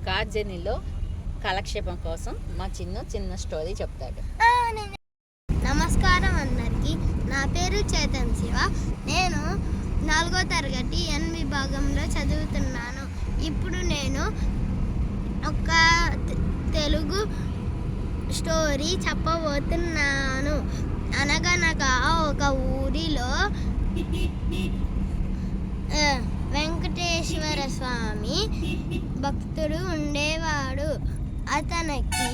Car జర్నీలో కాలక్షేపం కోసం మా చిన్న స్టోరీ చెప్తాడు. నమస్కారం అందరికి. నా పేరు చేతన్ శివ. నేను 4వ తరగతి N విభాగంలో చదువుతున్నాను. ఇప్పుడు నేను ఒక తెలుగు స్టోరీ చెప్పబోతున్నాను. అనగనగా ఒక ఊరిలో వెంకటేశ్వర స్వామి భక్తుడు ఉండేవాడు. అతనికి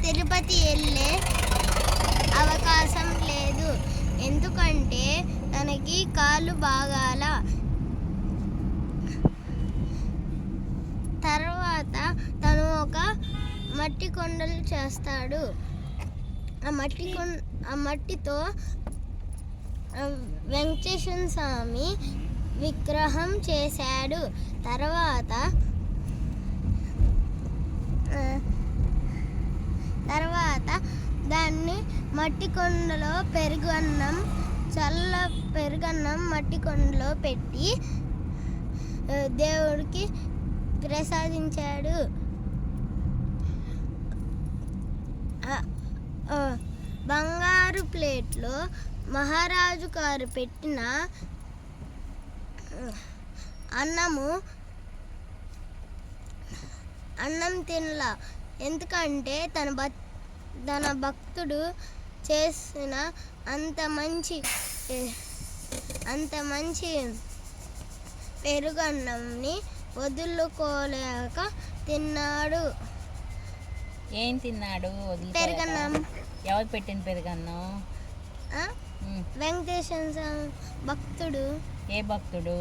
తిరుపతి వెళ్ళే అవకాశం లేదు. ఎందుకంటే తనకి కాళ్ళు బాగాల. తర్వాత తను ఒక మట్టి కొండలు చేస్తాడు. ఆ మట్టితో వెంకటేశ్వర స్వామి విగ్రహం చేశాడు. తర్వాత దాన్ని మట్టి కొండలో పెరుగన్నం మట్టి కొండలో పెట్టి దేవుడికి ప్రసాదించాడు. బంగారు ప్లేట్లో మహారాజు గారు పెట్టిన అన్నం తినలా. ఎందుకంటే తన భక్తుడు చేసిన అంత మంచి పెరుగన్నంని వదులుకోలేక తిన్నాడు. ఏం తిన్నాడు? పెరుగన్నం. ఎవరు పెట్టిన పెరుగన్నం? వెంకటేశ్వర భక్తుడు. ఏ భక్తుడు?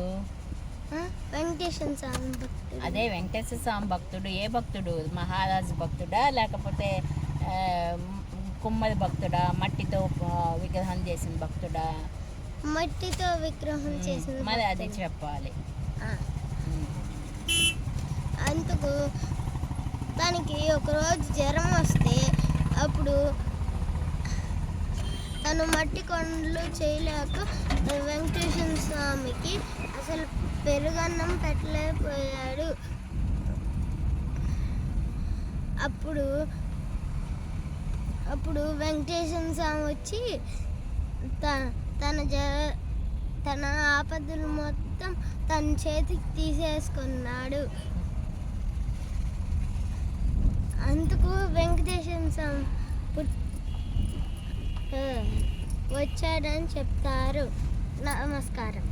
వెంకటేశ్వర స్వామి భక్తుడు. అదే వెంకటేశ్వర స్వామి భక్తుడు. ఏ భక్తుడు? మహారాజు భక్తుడా లేకపోతే కుమ్మరి భక్తుడా? మట్టితో విగ్రహం చేసిన భక్తుడా? మట్టితో విగ్రహం చేసిన. మరి అది చెప్పాలి. అందుకు తనకి ఒకరోజు జ్వరం వస్తే అప్పుడు తను మట్టి కొండలు చేయలేక వెంకటేశ్వర స్వామికి అసలు పెరుగన్నం పెట్టలేకపోయాడు. అప్పుడు వెంకటేశ్వర స్వామి వచ్చి తన ఆపదలు మొత్తం తన చేతికి తీసేసుకున్నాడు. అందుకు వెంకటేశ్వర స్వామి వచ్చాడని చెప్తారు. నమస్కారం.